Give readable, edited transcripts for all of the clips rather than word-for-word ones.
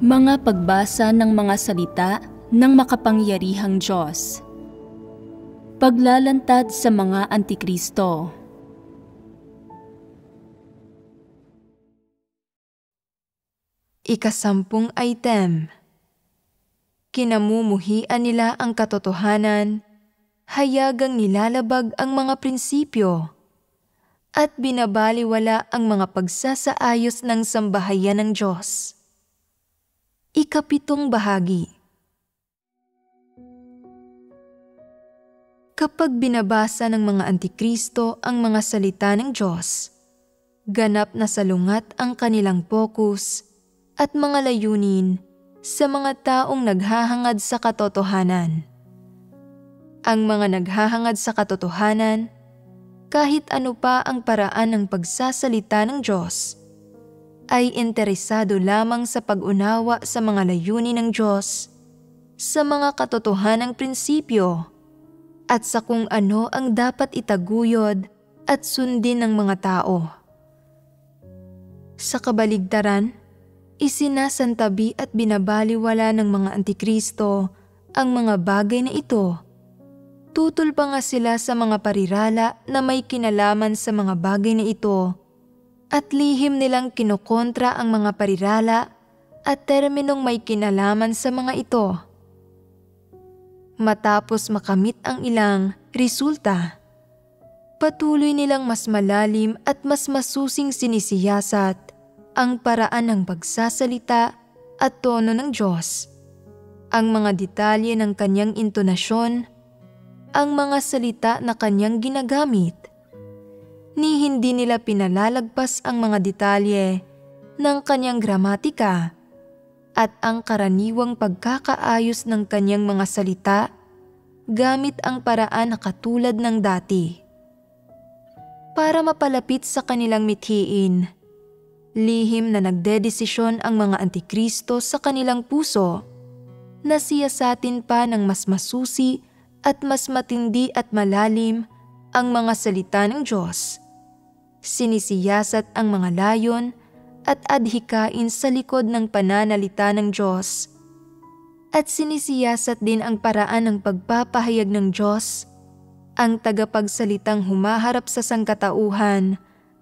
Mga pagbasa ng mga salita ng makapangyarihang Diyos. Paglalantad sa mga Antikristo. Ika-10 item. Kinamumuhian nila ang katotohanan, hayagang nilalabag ang mga prinsipyo, at binabaliwala ang mga pagsasaayos ng sambahayan ng Diyos. Ika-7 bahagi. Kapag binabasa ng mga Antikristo ang mga salita ng Diyos, ganap na salungat ang kanilang focus at mga layunin sa mga taong naghahangad sa katotohanan. Ang mga naghahangad sa katotohanan, kahit ano pa ang paraan ng pagsasalita ng Diyos, ay interesado lamang sa pag-unawa sa mga layunin ng Diyos, sa mga katotohanang prinsipyo, at sa kung ano ang dapat itaguyod at sundin ng mga tao. Sa kabaligtaran, isinasantabi at binabaliwala ng mga Antikristo ang mga bagay na ito. Tutol pa nga sila sa mga parirala na may kinalaman sa mga bagay na ito, at lihim nilang kinokontra ang mga parirala at terminong may kinalaman sa mga ito. Matapos makamit ang ilang resulta, patuloy nilang mas malalim at mas masusing sinisiyasat ang paraan ng pagsasalita at tono ng Diyos, ang mga detalye ng kanyang intonasyon, ang mga salita na kanyang ginagamit, ni hindi nila pinalalagpas ang mga detalye ng kanyang gramatika at ang karaniwang pagkakaayos ng kanyang mga salita gamit ang paraan na katulad ng dati. Para mapalapit sa kanilang mithiin, lihim na nagdedesisyon ang mga Antikristo sa kanilang puso na siyasatin pa ng mas masusi at mas matindi at malalim ang mga salita ng Diyos. Sinisiyasat ang mga layon at adhikain sa likod ng pananalita ng Diyos. At sinisiyasat din ang paraan ng pagpapahayag ng Diyos, ang tagapagsalitang humaharap sa sangkatauhan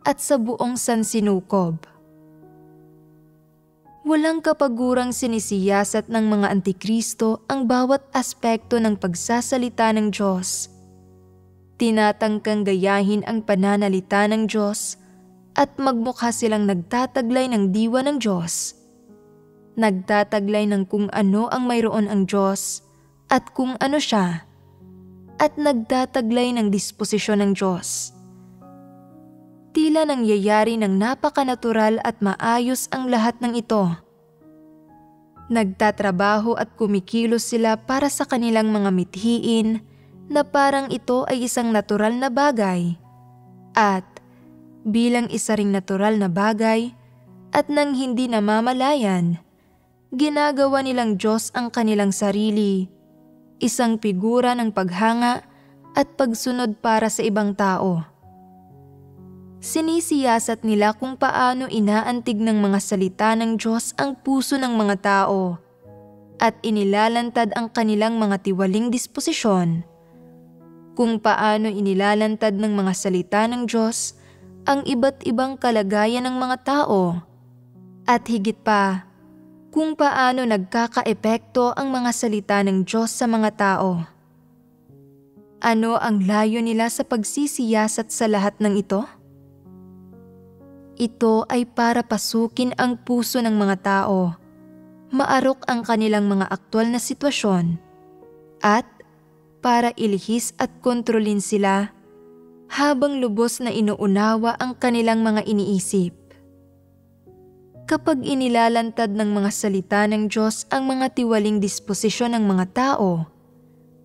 at sa buong sansinukob. Walang kapagurang sinisiyasat ng mga Antikristo ang bawat aspekto ng pagsasalita ng Diyos. Tinatangkang gayahin ang pananalita ng Diyos at magmukha silang nagtataglay ng diwa ng Diyos. Nagtataglay ng kung ano ang mayroon ang Diyos at kung ano siya, at nagtataglay ng disposisyon ng Diyos. Tila nangyayari ng napakanatural at maayos ang lahat ng ito. Nagtatrabaho at kumikilos sila para sa kanilang mga mithiin na parang ito ay isang natural na bagay. At bilang isa ring natural na bagay at nang hindi namamalayan, ginagawa nilang Diyos ang kanilang sarili, isang figura ng paghanga at pagsunod para sa ibang tao. Sinisiyasat nila kung paano inaantig ng mga salita ng Diyos ang puso ng mga tao at inilalantad ang kanilang mga tiwaling disposisyon. Kung paano inilalantad ng mga salita ng Diyos ang iba't ibang kalagayan ng mga tao, at higit pa, kung paano nagkakaepekto ang mga salita ng Diyos sa mga tao. Ano ang layo nila sa pagsisiyasat sa lahat ng ito? Ito ay para pasukin ang puso ng mga tao, maarok ang kanilang mga aktwal na sitwasyon, at para ilihis at kontrolin sila habang lubos na inuunawa ang kanilang mga iniisip. Kapag inilalantad ng mga salita ng Diyos ang mga tiwaling disposisyon ng mga tao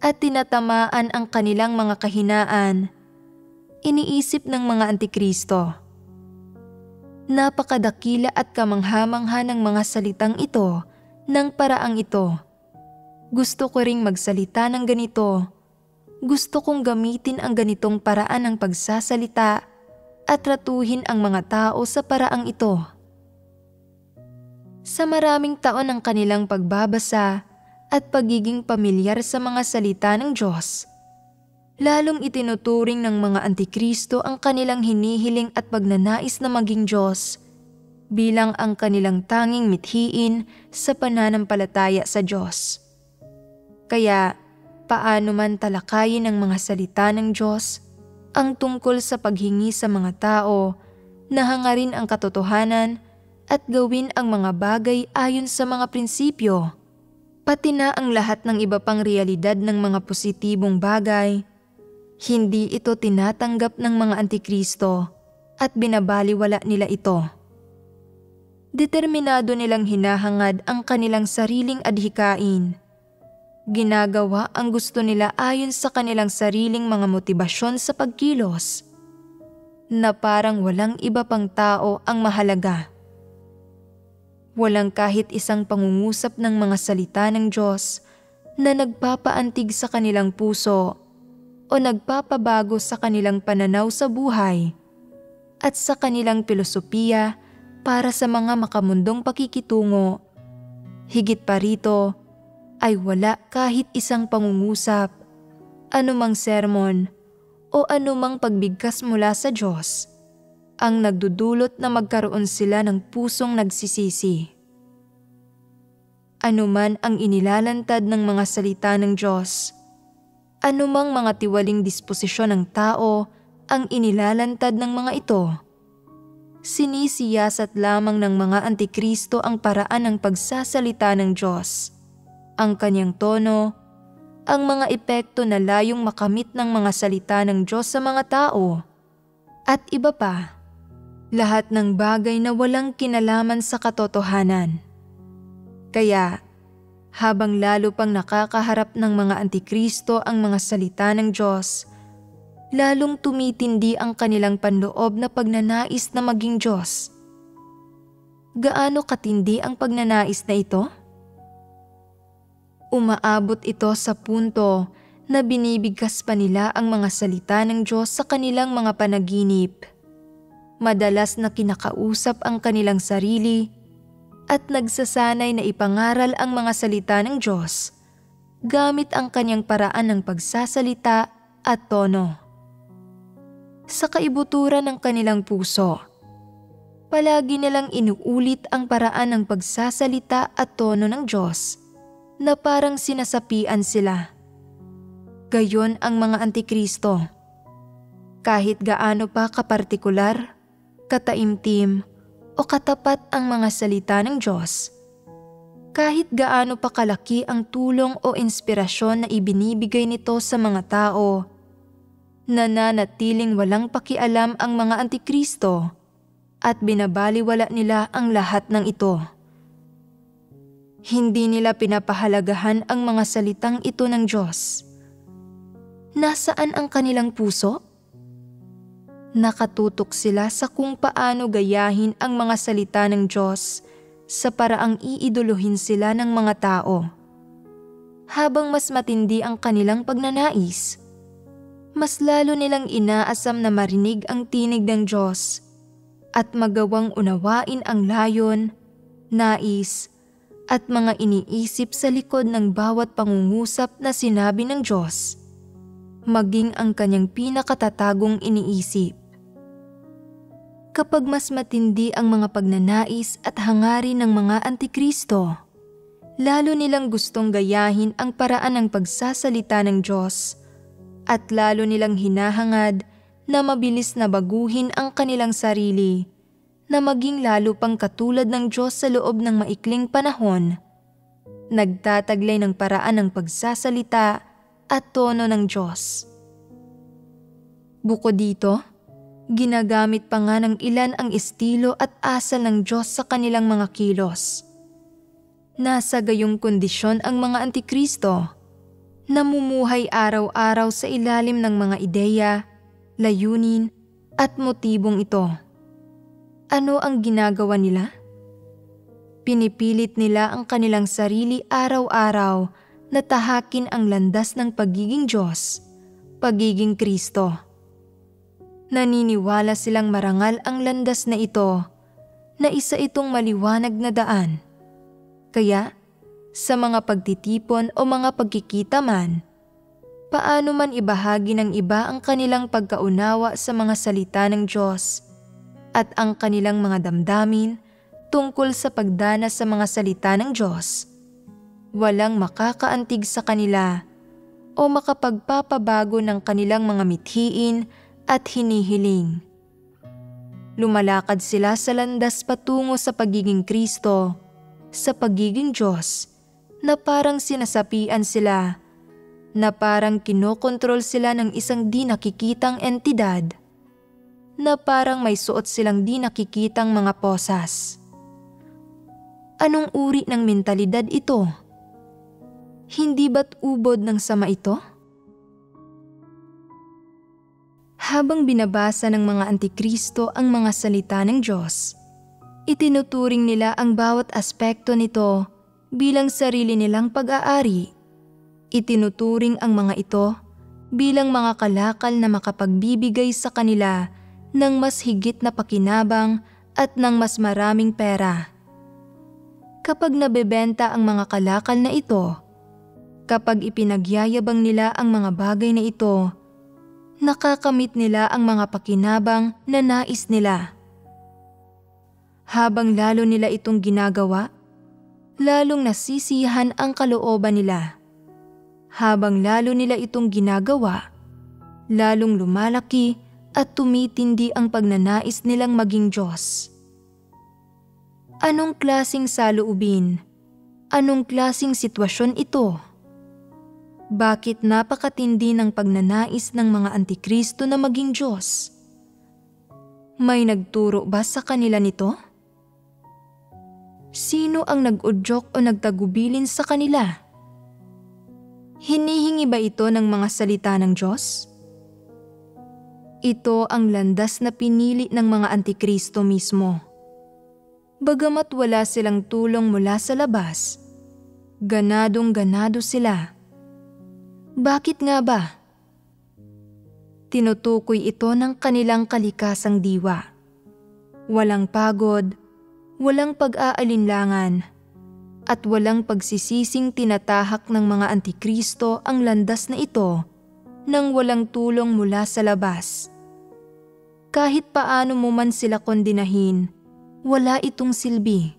at tinatamaan ang kanilang mga kahinaan, iniisip ng mga Antikristo, napakadakila at kamangha-mangha ng mga salitang ito ng paraang ito. Gusto ko ring magsalita ng ganito. Gusto kong gamitin ang ganitong paraan ng pagsasalita at ratuhin ang mga tao sa paraang ito. Sa maraming taon ng kanilang pagbabasa at pagiging pamilyar sa mga salita ng Diyos, lalong itinuturing ng mga Antikristo ang kanilang hinihiling at pagnanais na maging Diyos bilang ang kanilang tanging mithiin sa pananampalataya sa Diyos. Kaya, paano man talakayin ng mga salita ng Diyos ang tungkol sa paghingi sa mga tao na hangarin ang katotohanan at gawin ang mga bagay ayon sa mga prinsipyo, pati na ang lahat ng iba pang realidad ng mga positibong bagay, hindi ito tinatanggap ng mga Antikristo at binabaliwala nila ito. Determinado nilang hinahangad ang kanilang sariling adhikain. Ginagawa ang gusto nila ayon sa kanilang sariling mga motibasyon sa pagkilos, na parang walang iba pang tao ang mahalaga. Walang kahit isang pangungusap ng mga salita ng Diyos na nagpapaantig sa kanilang puso o nagpapabago sa kanilang pananaw sa buhay at sa kanilang filosofiya para sa mga makamundong pakikitungo. Higit pa rito ay wala kahit isang pangungusap, anumang sermon o anumang pagbigkas mula sa Diyos ang nagdudulot na magkaroon sila ng pusong nagsisisi. Anuman ang inilalantad ng mga salita ng Diyos, anumang mga tiwaling disposisyon ng tao ang inilalantad ng mga ito, sinisiyasat lamang ng mga Antikristo ang paraan ng pagsasalita ng Diyos, ang kanyang tono, ang mga epekto na layong makamit ng mga salita ng Diyos sa mga tao, at iba pa. Lahat ng bagay na walang kinalaman sa katotohanan. Kaya, habang lalo pang nakakaharap ng mga Antikristo ang mga salita ng Diyos, lalong tumitindi ang kanilang panloob na pagnanais na maging Diyos. Gaano katindi ang pagnanais na ito? Umaabot ito sa punto na binibigkas pa nila ang mga salita ng Diyos sa kanilang mga panaginip. Madalas na kinakausap ang kanilang sarili at nagsasanay na ipangaral ang mga salita ng Diyos gamit ang kanyang paraan ng pagsasalita at tono. Sa kaibuturan ng kanilang puso, palagi nilang inuulit ang paraan ng pagsasalita at tono ng Diyos na parang sinasapian sila. Gayon ang mga Antikristo. Kahit gaano pa kapartikular, kataimtim o katapat ang mga salita ng Diyos, kahit gaano pa kalaki ang tulong o inspirasyon na ibinibigay nito sa mga tao, nananatiling walang pakialam ang mga Antikristo at binabaliwala nila ang lahat ng ito. Hindi nila pinapahalagahan ang mga salitang ito ng Diyos. Nasaan ang kanilang puso? Nakatutok sila sa kung paano gayahin ang mga salita ng Diyos sa paraang iidolohin sila ng mga tao. Habang mas matindi ang kanilang pagnanais, mas lalo nilang inaasam na marinig ang tinig ng Diyos at magawang unawain ang layon, nais, at mga iniisip sa likod ng bawat pangungusap na sinabi ng Diyos, maging ang kanyang pinakatatagong iniisip. Kapag mas matindi ang mga pagnanais at hangarin ng mga Antikristo, lalo nilang gustong gayahin ang paraan ng pagsasalita ng Diyos at lalo nilang hinahangad na mabilis na baguhin ang kanilang sarili na maging lalo pang katulad ng Diyos sa loob ng maikling panahon, nagtataglay ng paraan ng pagsasalita at tono ng Diyos. Bukod dito, ginagamit pa nga ng ilan ang estilo at asal ng Diyos sa kanilang mga kilos. Nasa gayong kondisyon ang mga Antikristo, namumuhay araw-araw sa ilalim ng mga ideya, layunin at motibong ito. Ano ang ginagawa nila? Pinipilit nila ang kanilang sarili araw-araw na tahakin ang landas ng pagiging Diyos, pagiging Kristo. Naniniwala silang marangal ang landas na ito, na isa itong maliwanag na daan, Kaya, sa mga pagtitipon o mga pagkikita man, paano man ibahagi ng iba ang kanilang pagkaunawa sa mga salita ng Diyos at ang kanilang mga damdamin tungkol sa pagdanas sa mga salita ng Diyos, walang makakaantig sa kanila o makapagpapabago ng kanilang mga mithiin at hinihiling. Lumalakad sila sa landas patungo sa pagiging Kristo, sa pagiging Diyos, na parang sinasapian sila, na parang kinokontrol sila ng isang di nakikitang entidad, na parang may suot silang di nakikitang mga posas. Anong uri ng mentalidad ito? Hindi ba't ubod ng sama ito? Habang binabasa ng mga antikristo ang mga salita ng Diyos, itinuturing nila ang bawat aspekto nito bilang sarili nilang pag-aari. Itinuturing ang mga ito bilang mga kalakal na makapagbibigay sa kanila ng mas higit na pakinabang at ng mas maraming pera. Kapag nabebenta ang mga kalakal na ito, kapag ipinagyayabang nila ang mga bagay na ito, nakakamit nila ang mga pakinabang na nais nila. Habang lalo nila itong ginagawa, lalong nasisiyahan ang kalooban nila. Habang lalo nila itong ginagawa, lalong lumalaki at tumitindi ang pagnanais nilang maging Diyos. Anong klaseng saloobin? Anong klaseng sitwasyon ito? Bakit napakatindi ng pagnanais ng mga antikristo na maging Diyos? May nagturo ba sa kanila nito? Sino ang nag-udyok o nagtagubilin sa kanila? Hinihingi ba ito ng mga salita ng Diyos? Ito ang landas na pinili ng mga antikristo mismo. Bagamat wala silang tulong mula sa labas, ganadong-ganado sila. Bakit nga ba? Tinutukoy ito ng kanilang kalikasang diwa. Walang pagod, walang pag-aalinlangan, at walang pagsisising tinatahak ng mga antikristo ang landas na ito nang walang tulong mula sa labas. Kahit paano mo man sila kondinahin, wala itong silbi.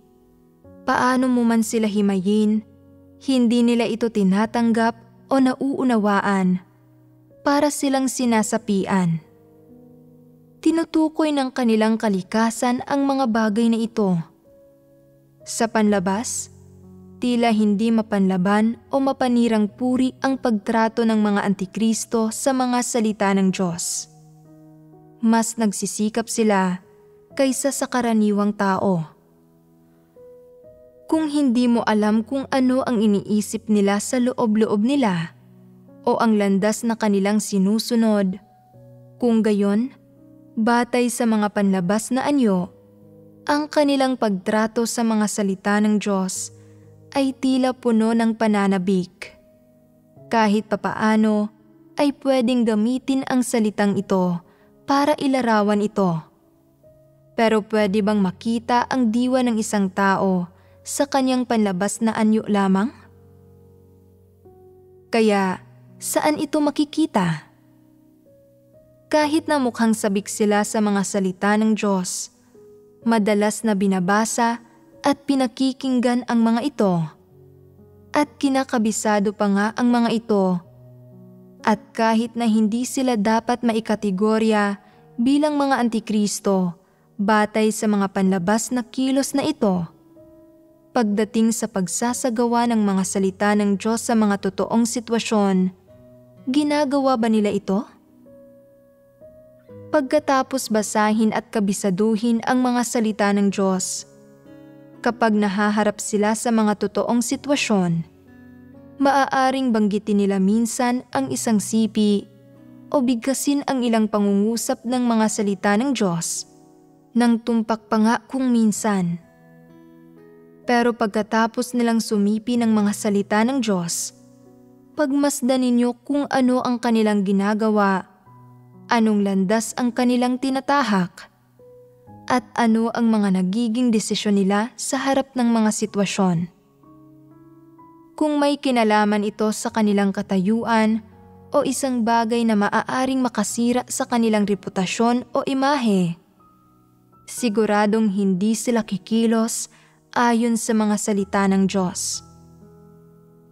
Paano mo man sila himayin, hindi nila ito tinatanggap o nauunawaan, para silang sinasapian. Tinutukoy ng kanilang kalikasan ang mga bagay na ito. Sa panlabas, tila hindi mapanlaban o mapanirang puri ang pagtrato ng mga antikristo sa mga salita ng Diyos. Mas nagsisikap sila kaysa sa karaniwang tao. Kung hindi mo alam kung ano ang iniisip nila sa loob-loob nila o ang landas na kanilang sinusunod, kung gayon, batay sa mga panlabas na anyo, ang kanilang pagtrato sa mga salita ng Diyos ay tila puno ng pananabik. Kahit papaano ay pwedeng gamitin ang salitang ito para ilarawan ito. Pero pwede bang makita ang diwa ng isang tao sa kanyang panlabas na anyo lamang? Kaya, saan ito makikita? Kahit na mukhang sabik sila sa mga salita ng Diyos, madalas na binabasa at pinakikinggan ang mga ito, at kinakabisado pa nga ang mga ito, at kahit na hindi sila dapat maikategorya bilang mga antikristo batay sa mga panlabas na kilos na ito, pagdating sa pagsasagawa ng mga salita ng Diyos sa mga totoong sitwasyon, ginagawa ba nila ito? Pagkatapos basahin at kabisaduhin ang mga salita ng Diyos, kapag nahaharap sila sa mga totoong sitwasyon, maaaring banggitin nila minsan ang isang sipi o bigkasin ang ilang pangungusap ng mga salita ng Diyos, nang tumpak pa nga kung minsan. Pero pagkatapos nilang sumipi ng mga salita ng Diyos, pagmasdan ninyo kung ano ang kanilang ginagawa, anong landas ang kanilang tinatahak, at ano ang mga nagiging desisyon nila sa harap ng mga sitwasyon. Kung may kinalaman ito sa kanilang katayuan o isang bagay na maaaring makasira sa kanilang reputasyon o imahe, siguradong hindi sila kikilos ayon sa mga salita ng Diyos.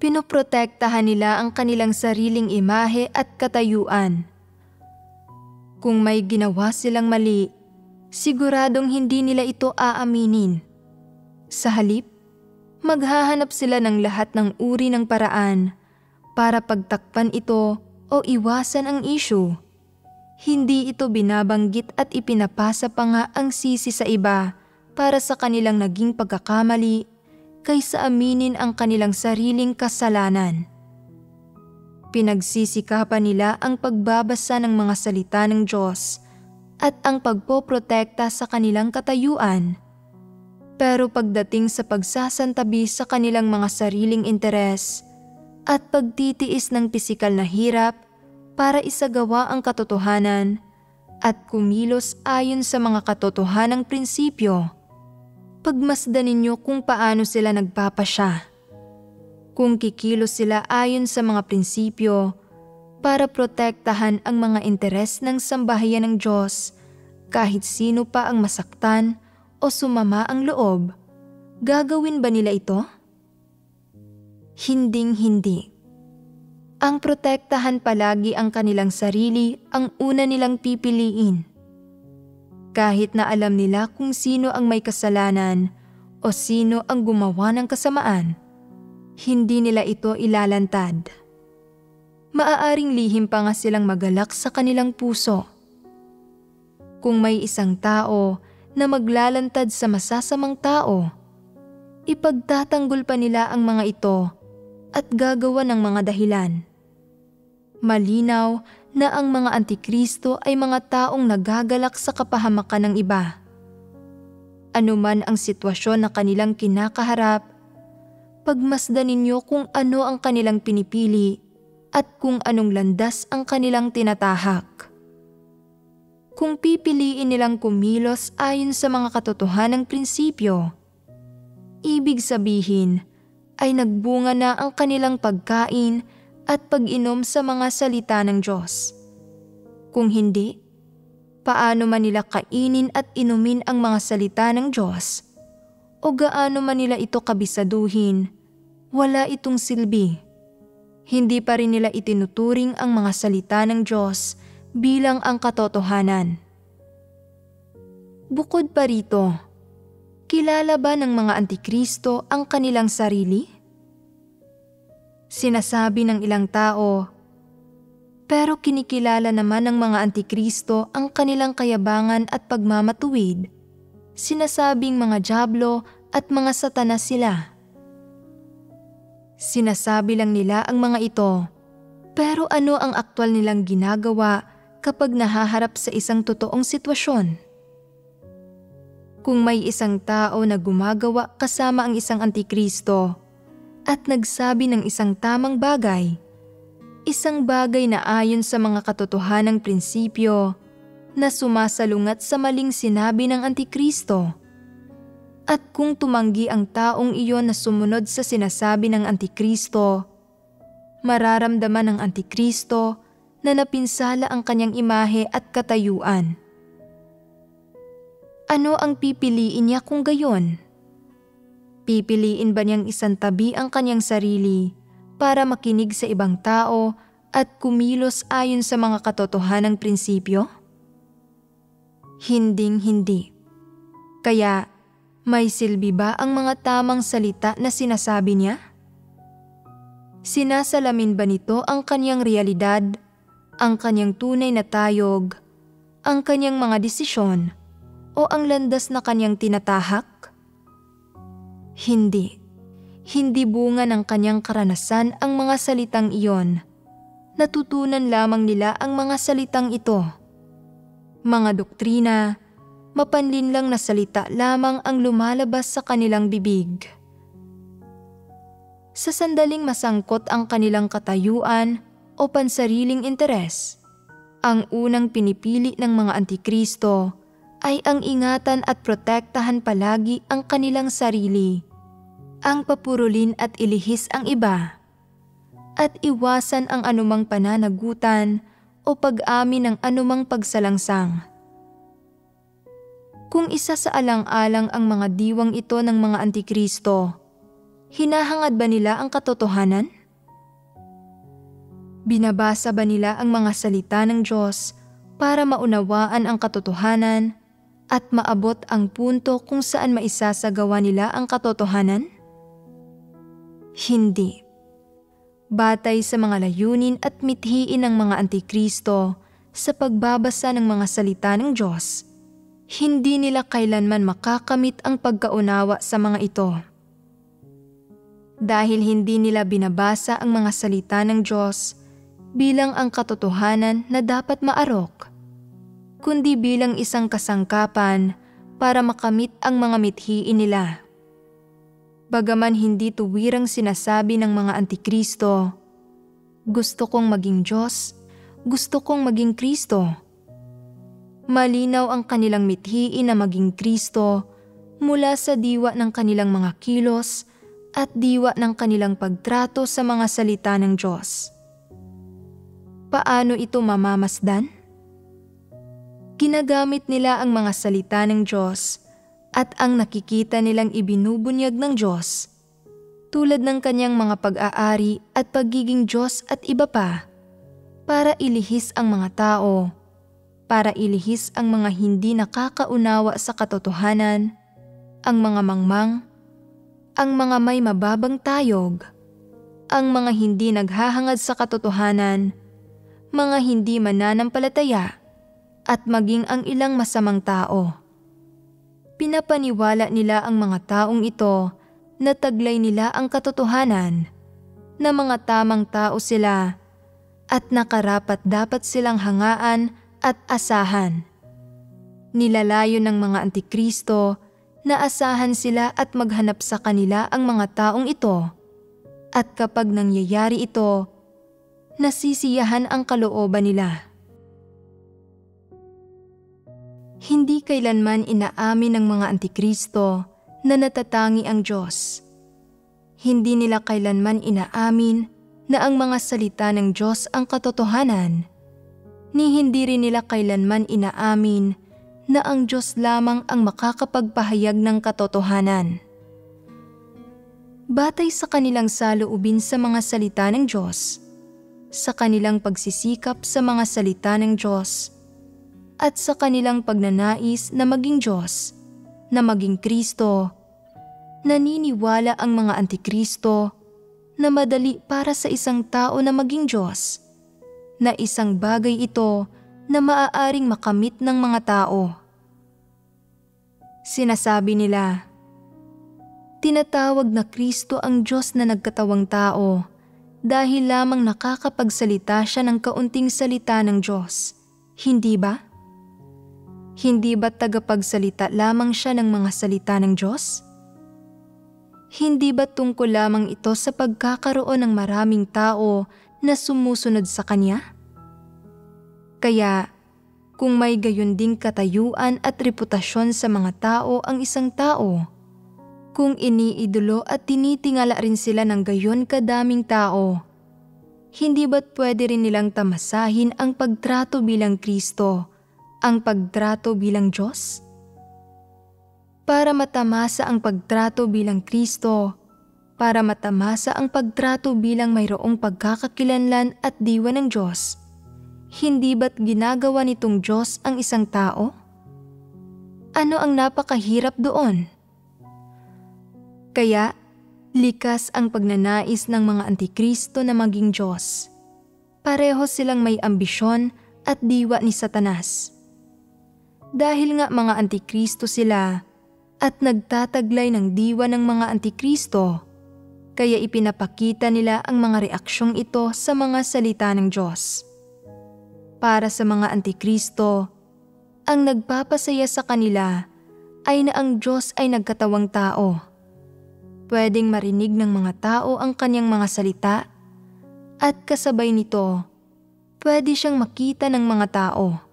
Pinoprotektahan nila ang kanilang sariling imahe at katayuan. Kung may ginawa silang mali, siguradong hindi nila ito aaminin. Sa halip, maghahanap sila ng lahat ng uri ng paraan para pagtakpan ito o iwasan ang issue. Hindi ito binabanggit at ipinapasa pa nga ang sisi sa iba para sa kanilang naging pagkakamali kaysa aminin ang kanilang sariling kasalanan. Pinagsisikapan nila ang pagbabasa ng mga salita ng Diyos at ang pagpoprotekta sa kanilang katayuan. Pero pagdating sa pagsasantabi sa kanilang mga sariling interes at pagtitiis ng pisikal na hirap para isagawa ang katotohanan at kumilos ayon sa mga katotohanang prinsipyo, pagmasdan ninyo kung paano sila nagpapasya. Kung kikilos sila ayon sa mga prinsipyo para protektahan ang mga interes ng sambahayan ng Diyos, kahit sino pa ang masaktan o sumama ang loob, gagawin ba nila ito? Hinding-hindi. Ang protektahan palagi ang kanilang sarili ang una nilang pipiliin. Kahit na alam nila kung sino ang may kasalanan o sino ang gumawa ng kasamaan, hindi nila ito ilalantad. Maaaring lihim pa nga silang magalak sa kanilang puso. Kung may isang tao na maglalantad sa masasamang tao, ipagtatanggol pa nila ang mga ito at gagawa ng mga dahilan. Malinaw na ang mga antikristo ay mga taong nagagalak sa kapahamakan ng iba. Anuman ang sitwasyon na kanilang kinakaharap, pagmasdan ninyo kung ano ang kanilang pinipili at kung anong landas ang kanilang tinatahak. Kung pipiliin nilang kumilos ayon sa mga katotohanang prinsipyo, ibig sabihin ay nagbunga na ang kanilang pagkain at pag-inom sa mga salita ng Diyos. Kung hindi, paano man nila kainin at inumin ang mga salita ng Diyos o gaano man nila ito kabisaduhin, wala itong silbi. Hindi pa rin nila itinuturing ang mga salita ng Diyos bilang ang katotohanan. Bukod pa rito, kilala ba ng mga antikristo ang kanilang sarili? Sinasabi ng ilang tao, pero kinikilala naman ng mga antikristo ang kanilang kayabangan at pagmamatuwid. Sinasabing mga dyablo at mga satanas sila. Sinasabi lang nila ang mga ito, pero ano ang aktwal nilang ginagawa kapag nahaharap sa isang totoong sitwasyon? Kung may isang tao na gumagawa kasama ang isang antikristo at nagsabi ng isang tamang bagay, isang bagay na ayon sa mga katotohanang prinsipyo na sumasalungat sa maling sinabi ng antikristo, at kung tumanggi ang taong iyon na sumunod sa sinasabi ng antikristo, mararamdaman ng antikristo na napinsala ang kanyang imahe at katayuan. Ano ang pipiliin niya kung gayon? Pipiliin ba niyang isantabi ang kanyang sarili para makinig sa ibang tao at kumilos ayon sa mga katotohanang prinsipyo? Hinding-hindi. Kaya, may silbi ba ang mga tamang salita na sinasabi niya? Sinasalamin ba nito ang kanyang realidad, ang kanyang tunay na tayog, ang kanyang mga desisyon, o ang landas na kanyang tinatahak? Hindi. Hindi bunga ng kanyang karanasan ang mga salitang iyon. Natutunan lamang nila ang mga salitang ito. Mga doktrina, mapanlinlang na salita lamang ang lumalabas sa kanilang bibig. Sa sandaling masangkot ang kanilang katayuan o pansariling interes, ang unang pinipili ng mga antikristo ay ang ingatan at protektahan palagi ang kanilang sarili ang papurulin at ilihis ang iba, at iwasan ang anumang pananagutan o pag-amin ng anumang pagsalangsang. Kung isa sa alang-alang ang mga diwang ito ng mga Antikristo, hinahangad ba nila ang katotohanan? Binabasa ba nila ang mga salita ng Diyos para maunawaan ang katotohanan at maabot ang punto kung saan maisasagawa nila ang katotohanan? Hindi. Batay sa mga layunin at mithiin ng mga Antikristo sa pagbabasa ng mga salita ng Diyos, hindi nila kailanman makakamit ang pagkaunawa sa mga ito. Dahil hindi nila binabasa ang mga salita ng Diyos bilang ang katotohanan na dapat maarok, kundi bilang isang kasangkapan para makamit ang mga mithiin nila. Bagaman hindi tuwirang sinasabi ng mga Antikristo, "Gusto kong maging Diyos, gusto kong maging Kristo." Malinaw ang kanilang mithiin na maging Kristo mula sa diwa ng kanilang mga kilos at diwa ng kanilang pagtrato sa mga salita ng Diyos. Paano ito mamamasdan? Ginagamit nila ang mga salita ng Diyos at ang nakikita nilang ibinubunyag ng Diyos, tulad ng kanyang mga pag-aari at pagiging Diyos at iba pa, para ilihis ang mga tao, para ilihis ang mga hindi nakakaunawa sa katotohanan, ang mga mangmang, ang mga may mababang tayog, ang mga hindi naghahangad sa katotohanan, mga hindi mananampalataya, at maging ang ilang masamang tao. Pinapaniwala nila ang mga taong ito na taglay nila ang katotohanan, na mga tamang tao sila at nakarapat dapat silang hangaan at asahan. Nilalayo ng mga Antikristo na asahan sila at maghanap sa kanila ang mga taong ito, at kapag nangyayari ito, nasisiyahan ang kalooban nila. Hindi kailanman inaamin ng mga Antikristo na natatangi ang Diyos. Hindi nila kailanman inaamin na ang mga salita ng Diyos ang katotohanan, ni hindi rin nila kailanman inaamin na ang Diyos lamang ang makakapagpahayag ng katotohanan. Batay sa kanilang saloobin sa mga salita ng Diyos, sa kanilang pagsisikap sa mga salita ng Diyos, at sa kanilang pagnanais na maging Diyos, na maging Kristo, naniniwala ang mga Antikristo na madali para sa isang tao na maging Diyos, na isang bagay ito na maaaring makamit ng mga tao. Sinasabi nila, tinatawag na Kristo ang Diyos na nagkatawang tao dahil lamang nakakapagsalita siya ng kaunting salita ng Diyos. Hindi ba? Hindi ba tagapagsalita lamang siya ng mga salita ng Diyos? Hindi ba tungkol lamang ito sa pagkakaroon ng maraming tao na sumusunod sa Kanya? Kaya, kung may gayon ding katayuan at reputasyon sa mga tao ang isang tao, kung iniidolo at tinitingala rin sila ng gayon kadaming tao, hindi ba't pwede rin nilang tamasahin ang pagtrato bilang Kristo, ang pagtrato bilang Diyos? Para matamasa ang pagtrato bilang Kristo, para matamasa ang pagtrato bilang mayroong pagkakakilanlan at diwa ng Diyos, hindi ba't ginagawa nitong Diyos ang isang tao? Ano ang napakahirap doon? Kaya, likas ang pagnanais ng mga Antikristo na maging Diyos. Pareho silang may ambisyon at diwa ni Satanas. Dahil nga mga Antikristo sila at nagtataglay ng diwa ng mga Antikristo, kaya ipinapakita nila ang mga reaksyong ito sa mga salita ng Diyos. Para sa mga Antikristo, ang nagpapasaya sa kanila ay na ang Diyos ay nagkatawang tao. Pwedeng marinig ng mga tao ang kanyang mga salita at kasabay nito, pwede siyang makita ng mga tao.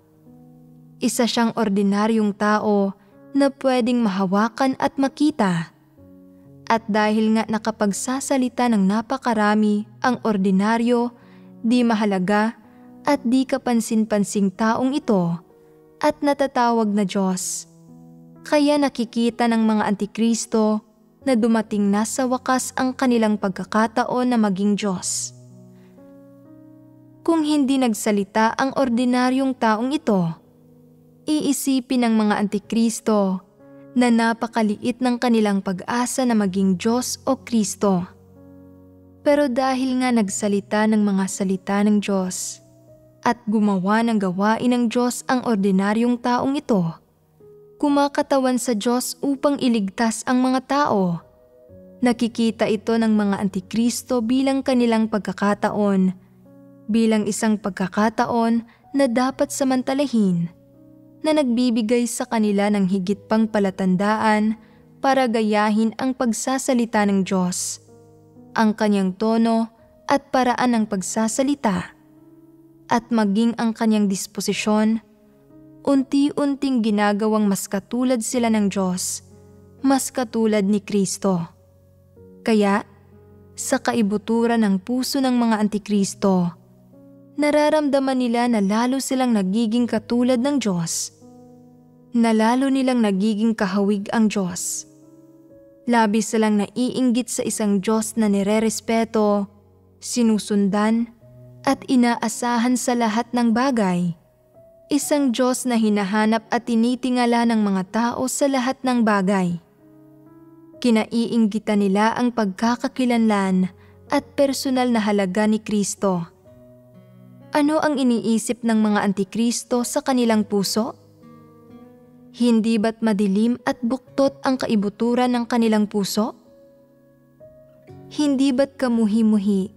Isa siyang ordinaryong tao na pwedeng mahawakan at makita. At dahil nga nakapagsasalita ng napakarami ang ordinaryo, di mahalaga at di kapansin-pansing taong ito at natatawag na Diyos. Kaya nakikita ng mga Antikristo na dumating na sa wakas ang kanilang pagkakataon na maging Diyos. Kung hindi nagsalita ang ordinaryong taong ito, iisipin ng mga Antikristo na napakaliit ng kanilang pag-asa na maging Diyos o Kristo. Pero dahil nga nagsalita ng mga salita ng Diyos at gumawa ng gawain ng Diyos ang ordinaryong taong ito, kumakatawan sa Diyos upang iligtas ang mga tao. Nakikita ito ng mga Antikristo bilang kanilang pagkakataon, bilang isang pagkakataon na dapat samantalahin, na nagbibigay sa kanila ng higit pang palatandaan para gayahin ang pagsasalita ng Diyos, ang kanyang tono at paraan ng pagsasalita, at maging ang kanyang disposisyon, unti-unting ginagawang mas katulad sila ng Diyos, mas katulad ni Kristo. Kaya, sa kaibuturan ng puso ng mga Antikristo, nararamdaman nila na lalo silang nagiging katulad ng Diyos, na lalo nilang nagiging kahawig ang Diyos. Labis silang naiinggit sa isang Diyos na nirerespeto, sinusundan, at inaasahan sa lahat ng bagay. Isang Diyos na hinahanap at tinitingala ng mga tao sa lahat ng bagay. Kinaiinggitan nila ang pagkakakilanlan at personal na halaga ni Kristo. Ano ang iniisip ng mga Antikristo sa kanilang puso? Hindi ba't madilim at buktot ang kaibuturan ng kanilang puso? Hindi ba't kamuhi-muhi,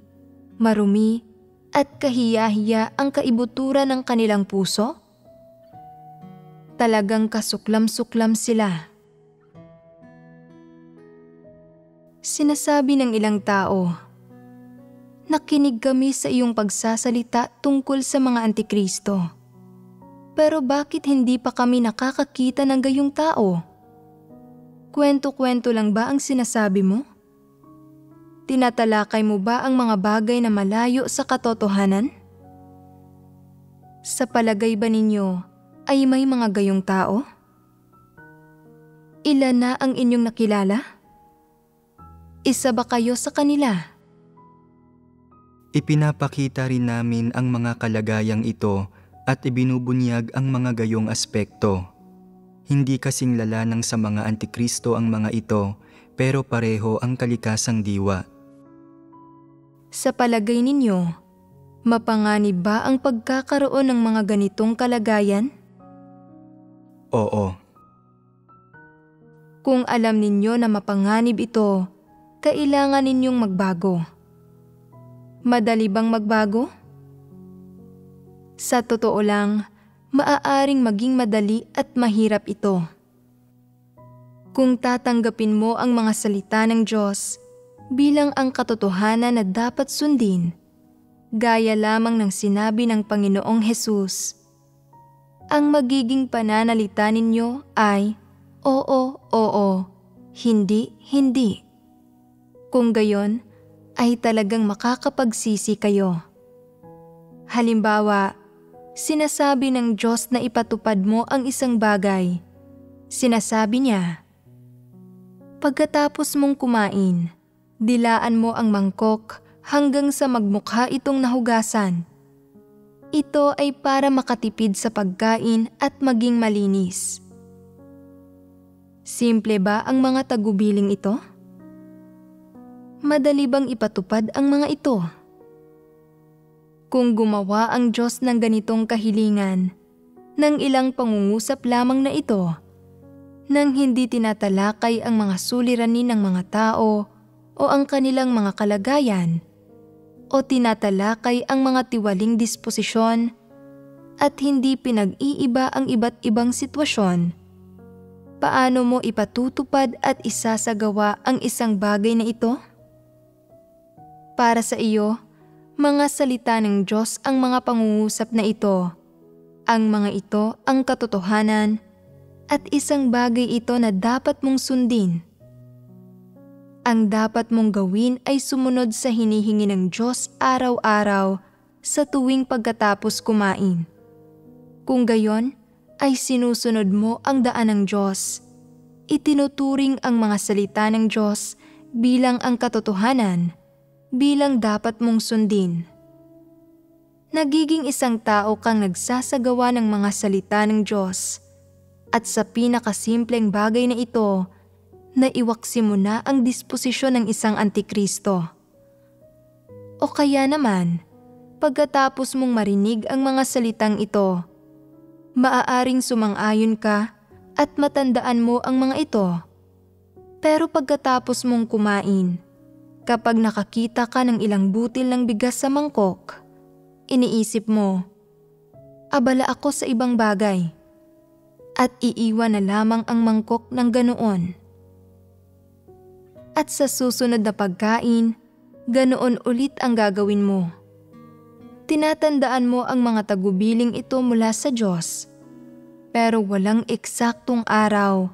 marumi, at kahiya-hiya ang kaibuturan ng kanilang puso? Talagang kasuklam-suklam sila. Sinasabi ng ilang tao, "Nakinig kami sa iyong pagsasalita tungkol sa mga Antikristo. Pero bakit hindi pa kami nakakakita ng gayong tao? Kwento-kwento lang ba ang sinasabi mo? Tinatalakay mo ba ang mga bagay na malayo sa katotohanan? Sa palagay ba ninyo ay may mga gayong tao? Ilan na ang inyong nakilala? Isa ba kayo sa kanila?" Ipinapakita rin namin ang mga kalagayang ito at ibinubunyag ang mga gayong aspekto. Hindi kasing lala ng sa mga Antikristo ang mga ito, pero pareho ang kalikasang diwa. Sa palagay ninyo, mapanganib ba ang pagkakaroon ng mga ganitong kalagayan? Oo. Kung alam ninyo na mapanganib ito, kailangan ninyong magbago. Madali bang magbago? Sa totoo lang, maaaring maging madali at mahirap ito. Kung tatanggapin mo ang mga salita ng Diyos bilang ang katotohanan na dapat sundin, gaya lamang ng sinabi ng Panginoong Hesus, ang magiging pananalita ninyo ay, oo, oo, hindi, hindi. Kung gayon, ay talagang makakapagsisi kayo. Halimbawa, sinasabi ng Diyos na ipatupad mo ang isang bagay. Sinasabi niya, "Pagkatapos mong kumain, dilaan mo ang mangkok hanggang sa magmukha itong nahugasan. Ito ay para makatipid sa pagkain at maging malinis." Simple ba ang mga tagubiling ito? Madali bang ipatupad ang mga ito? Kung gumawa ang Diyos ng ganitong kahilingan, ng ilang pangungusap lamang na ito, nang hindi tinatalakay ang mga suliranin ng mga tao o ang kanilang mga kalagayan, o tinatalakay ang mga tiwaling disposisyon at hindi pinag-iiba ang iba't ibang sitwasyon, paano mo ipatutupad at isasagawa ang isang bagay na ito? Para sa iyo, mga salita ng Diyos ang mga pangungusap na ito. Ang mga ito ang katotohanan at isang bagay ito na dapat mong sundin. Ang dapat mong gawin ay sumunod sa hinihingi ng Diyos araw-araw sa tuwing pagkatapos kumain. Kung gayon, ay sinusunod mo ang daan ng Diyos. Itinuturing ang mga salita ng Diyos bilang ang katotohanan, bilang dapat mong sundin. Nagiging isang tao kang nagsasagawa ng mga salita ng Diyos. At sa pinakasimpleng bagay na ito, naiwaksi mo na ang disposisyon ng isang antikristo. O kaya naman, pagkatapos mong marinig ang mga salitang ito, maaaring sumang-ayon ka at matandaan mo ang mga ito. Pero pagkatapos mong kumain, kapag nakakita ka ng ilang butil ng bigas sa mangkok, iniisip mo, abala ako sa ibang bagay, at iiwan na lamang ang mangkok ng ganoon. At sa susunod na pagkain, ganoon ulit ang gagawin mo. Tinatandaan mo ang mga tagubiling ito mula sa Diyos, pero walang eksaktong araw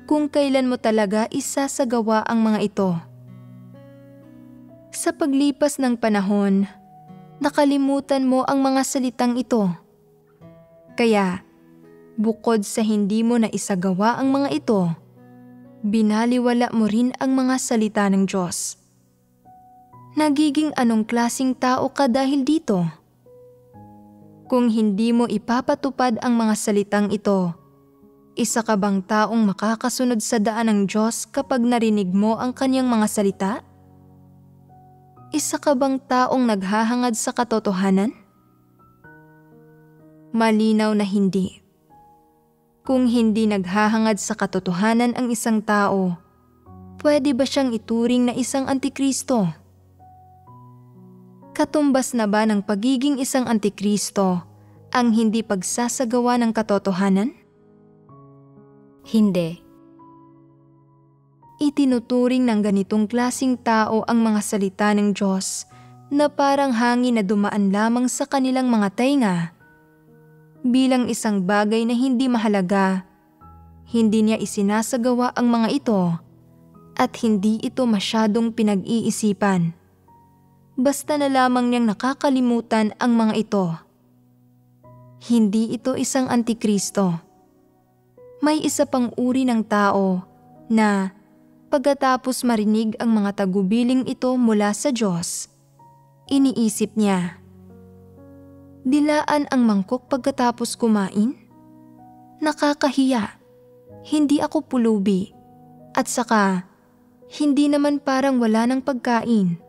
kung kailan mo talaga isasagawa ang mga ito. Sa paglipas ng panahon, nakalimutan mo ang mga salitang ito. Kaya, bukod sa hindi mo na isagawa ang mga ito, binaliwala mo rin ang mga salita ng Diyos. Nagiging anong klaseng tao ka dahil dito? Kung hindi mo ipapatupad ang mga salitang ito, isa ka bang taong makakasunod sa daan ng Diyos kapag narinig mo ang kanyang mga salita? Isa ka bang taong naghahangad sa katotohanan? Malinaw na hindi. Kung hindi naghahangad sa katotohanan ang isang tao, pwede ba siyang ituring na isang antikristo? Katumbas na ba ng pagiging isang antikristo ang hindi pagsasagawa ng katotohanan? Hindi. Itinuturing ng ganitong klasing tao ang mga salita ng Diyos na parang hangin na dumaan lamang sa kanilang mga tainga. Bilang isang bagay na hindi mahalaga, hindi niya isinasagawa ang mga ito at hindi ito masyadong pinag-iisipan. Basta na lamang niyang nakakalimutan ang mga ito. Hindi ito isang antikristo. May isa pang uri ng tao na pagkatapos marinig ang mga tagubiling ito mula sa Diyos, iniisip niya, dilaan ang mangkok pagkatapos kumain? Nakakahiya. Hindi ako pulubi. At saka, hindi naman parang wala ng pagkain.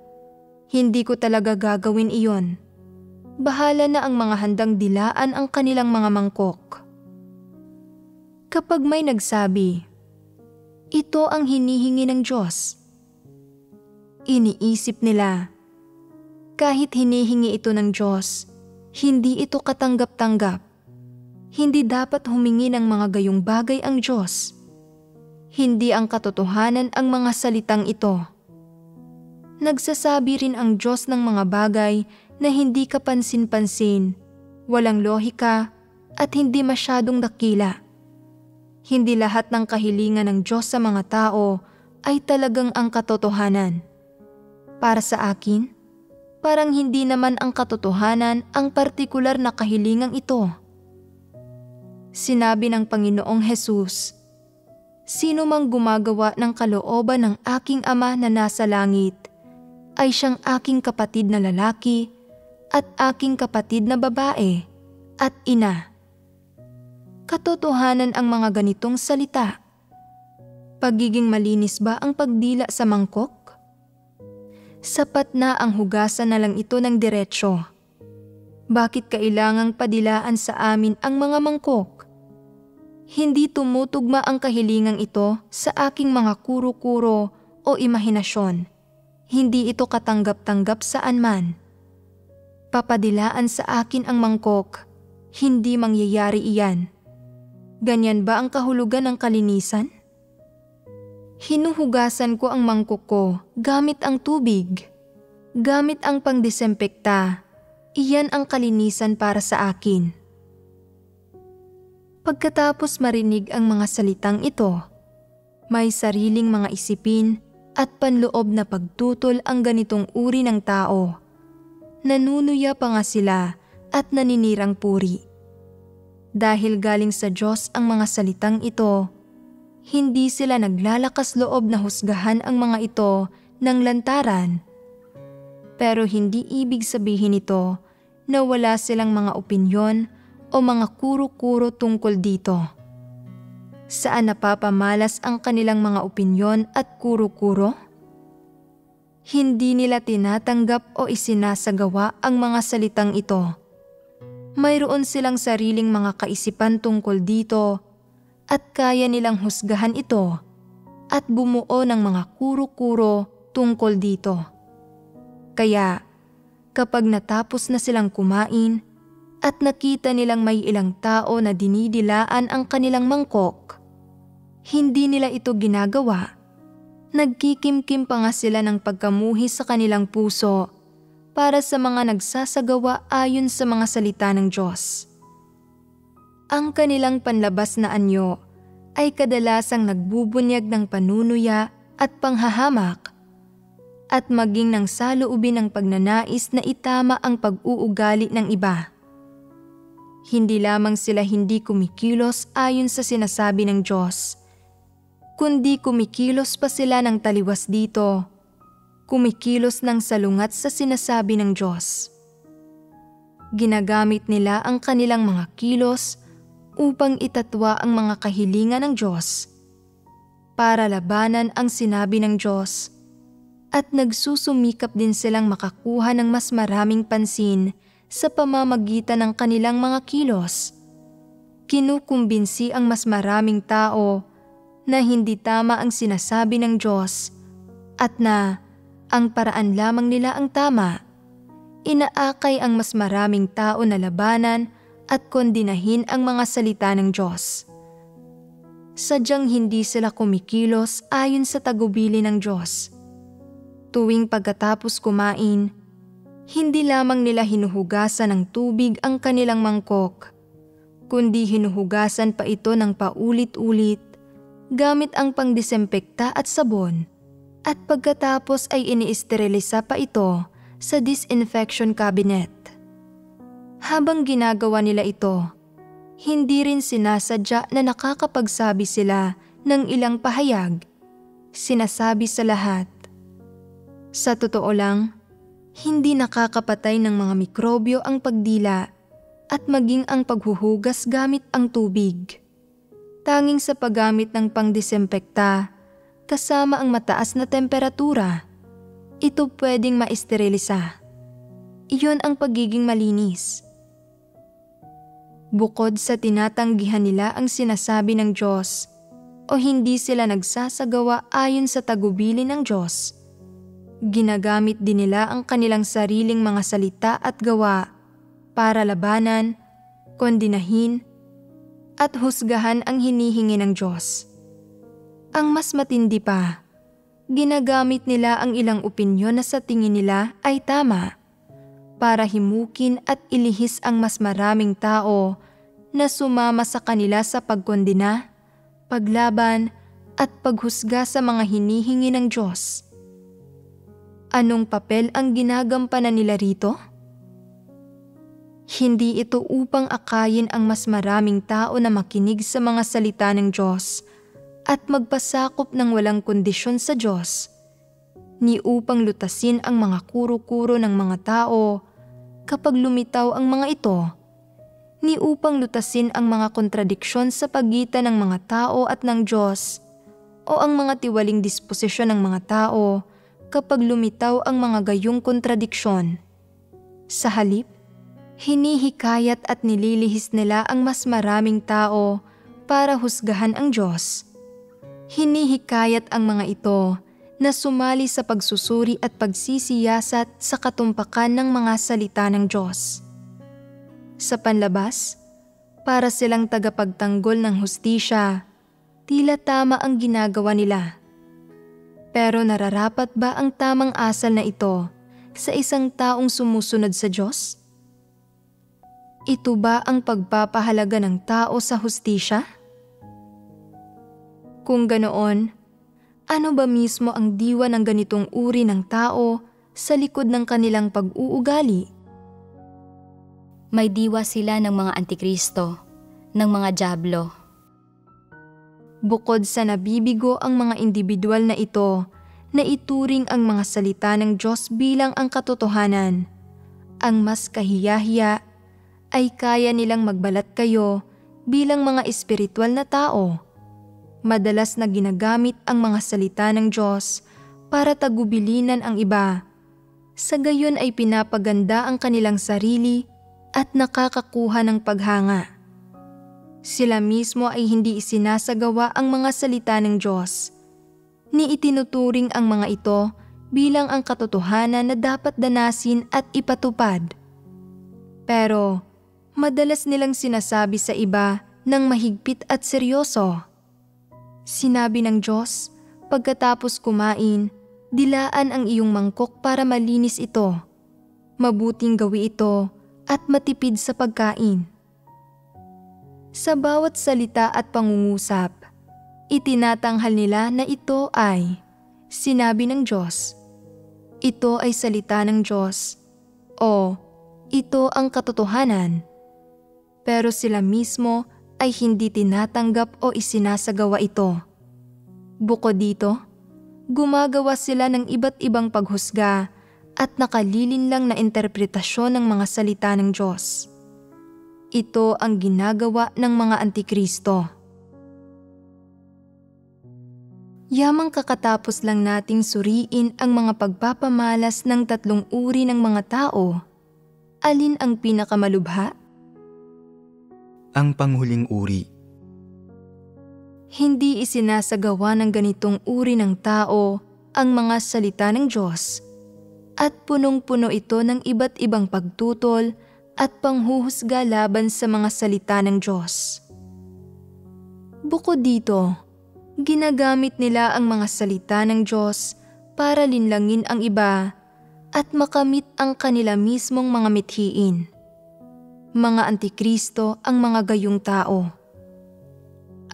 Hindi ko talaga gagawin iyon. Bahala na ang mga handang dilaan ang kanilang mga mangkok. Kapag may nagsabi, ito ang hinihingi ng Diyos, iniisip nila, kahit hinihingi ito ng Diyos, hindi ito katanggap-tanggap. Hindi dapat humingi ng mga gayong bagay ang Diyos. Hindi ang katotohanan ang mga salitang ito. Nagsasabi rin ang Diyos ng mga bagay na hindi kapansin-pansin, walang lohika at hindi masyadong dakila. Hindi lahat ng kahilingan ng Diyos sa mga tao ay talagang ang katotohanan. Para sa akin, parang hindi naman ang katotohanan ang partikular na kahilingang ito. Sinabi ng Panginoong Hesus, sino mang gumagawa ng kalooban ng aking Ama na nasa langit, ay siyang aking kapatid na lalaki at aking kapatid na babae at ina. Katotohanan ang mga ganitong salita. Pagiging malinis ba ang pagdila sa mangkok? Sapat na ang hugasan na lang ito ng diretsyo. Bakit kailangang padilaan sa amin ang mga mangkok? Hindi tumutugma ang kahilingang ito sa aking mga kuro-kuro o imahinasyon. Hindi ito katanggap-tanggap saan man. Papadilaan sa akin ang mangkok, hindi mangyayari iyan. Ganyan ba ang kahulugan ng kalinisan? Hinuhugasan ko ang mangkok ko gamit ang tubig. Gamit ang pangdesinfekta. Iyan ang kalinisan para sa akin. Pagkatapos marinig ang mga salitang ito, may sariling mga isipin at panloob na pagtutol ang ganitong uri ng tao. Nanunuya pa nga sila at naninirang puri. Dahil galing sa Diyos ang mga salitang ito, hindi sila naglalakas loob na husgahan ang mga ito ng lantaran. Pero hindi ibig sabihin ito na wala silang mga opinyon o mga kuro-kuro tungkol dito. Saan napapamalas ang kanilang mga opinyon at kuro-kuro? Hindi nila tinatanggap o isinasagawa ang mga salitang ito. Mayroon silang sariling mga kaisipan tungkol dito at kaya nilang husgahan ito at bumuo ng mga kuro-kuro tungkol dito. Kaya kapag natapos na silang kumain at nakita nilang may ilang tao na dinidilaan ang kanilang mangkok, hindi nila ito ginagawa. Nagkikimkim pa nga sila ng pagkamuhi sa kanilang puso para sa mga nagsasagawa ayon sa mga salita ng Diyos. Ang kanilang panlabas na anyo ay kadalasang nagbubunyag ng panunuya at panghahamak at maging ng saloobin ng pagnanais na itama ang pag-uugali ng iba. Hindi lamang sila hindi kumikilos ayon sa sinasabi ng Diyos, kundi kumikilos pa sila ng taliwas dito, kumikilos ng salungat sa sinasabi ng Diyos. Ginagamit nila ang kanilang mga kilos upang itatwa ang mga kahilingan ng Diyos, para labanan ang sinabi ng Diyos, at nagsusumikap din silang makakuha ng mas maraming pansin sa pamamagitan ng kanilang mga kilos. Kinukumbinsi ang mas maraming tao na hindi tama ang sinasabi ng Diyos at na ang paraan lamang nila ang tama. Inaakay ang mas maraming tao na labanan at kondinahin ang mga salita ng Diyos. Sadyang hindi sila kumikilos ayon sa tagubili ng Diyos. Tuwing pagkatapos kumain, hindi lamang nila hinuhugasan ng tubig ang kanilang mangkok, kundi hinuhugasan pa ito ng paulit-ulit gamit ang pangdisempekta at sabon, at pagkatapos ay iniesterilisa pa ito sa disinfection cabinet. Habang ginagawa nila ito, hindi rin sinasadya na nakakapagsabi sila ng ilang pahayag. Sinasabi sa lahat. Sa totoo lang, hindi nakakapatay ng mga mikrobyo ang pagdila at maging ang paghuhugas gamit ang tubig. Tanging sa paggamit ng pangdisempekta, kasama ang mataas na temperatura, ito pwedeng maesterilisa. Iyon ang pagiging malinis. Bukod sa tinatanggihan nila ang sinasabi ng Diyos o hindi sila nagsasagawa ayon sa tagubili ng Diyos, ginagamit din nila ang kanilang sariling mga salita at gawa para labanan, kondinahin, at husgahan ang hinihingi ng Diyos. Ang mas matindi pa, ginagamit nila ang ilang opinyon na sa tingin nila ay tama para himukin at ilihis ang mas maraming tao na sumama sa kanila sa pagkondina, paglaban at paghusga sa mga hinihingi ng Diyos. Anong papel ang ginagampanan nila rito? Hindi ito upang akayin ang mas maraming tao na makinig sa mga salita ng Diyos at magpasakop ng walang kondisyon sa Diyos, ni upang lutasin ang mga kuro-kuro ng mga tao kapag lumitaw ang mga ito, ni upang lutasin ang mga kontradiksyon sa pagitan ng mga tao at ng Diyos o ang mga tiwaling disposisyon ng mga tao kapag lumitaw ang mga gayong kontradiksyon. Sa halip, hinihikayat at nililihis nila ang mas maraming tao para husgahan ang Diyos. Hinihikayat ang mga ito na sumali sa pagsusuri at pagsisiyasat sa katumpakan ng mga salita ng Diyos. Sa panlabas, para silang tagapagtanggol ng hustisya, tila tama ang ginagawa nila. Pero nararapat ba ang tamang asal na ito sa isang taong sumusunod sa Diyos? Ito ba ang pagpapahalaga ng tao sa hustisya? Kung ganoon, Ano ba mismo ang diwa ng ganitong uri ng tao sa likod ng kanilang pag-uugali? May diwa sila ng mga antikristo, ng mga dyablo. Bukod sa nabibigo ang mga individual na ito na ituring ang mga salita ng Diyos bilang ang katotohanan, ang mas kahiyahiya ay kaya nilang magbalat kayo bilang mga espiritual na tao. Madalas na ginagamit ang mga salita ng Diyos para tagubilinan ang iba. Sa gayon ay pinapaganda ang kanilang sarili at nakakakuha ng paghanga. Sila mismo ay hindi isinasagawa ang mga salita ng Diyos, ni itinuturing ang mga ito bilang ang katotohanan na dapat danasin at ipatupad. Pero madalas nilang sinasabi sa iba ng mahigpit at seryoso. Sinabi ng Diyos, pagkatapos kumain, dilaan ang iyong mangkok para malinis ito. Mabuting gawi ito at matipid sa pagkain. Sa bawat salita at pangungusap, itinatanghal nila na ito ay sinabi ng Diyos. Ito ay salita ng Diyos o ito ang katotohanan. Pero sila mismo ay hindi tinatanggap o isinasagawa ito. Bukod dito, gumagawa sila ng iba't ibang paghusga at nakalilinlang na interpretasyon ng mga salita ng Diyos. Ito ang ginagawa ng mga antikristo. Yamang kakatapos lang nating suriin ang mga pagpapamalas ng 3 uri ng mga tao, alin ang pinakamalubha? Ang panghuling uri. Hindi isinasagawa ng ganitong uri ng tao ang mga salita ng Diyos at punong-puno ito ng iba't ibang pagtutol at panghuhusga laban sa mga salita ng Diyos. Bukod dito, ginagamit nila ang mga salita ng Diyos para linlangin ang iba at makamit ang kanila mismong mga mithiin. Mga antikristo ang mga gayong tao.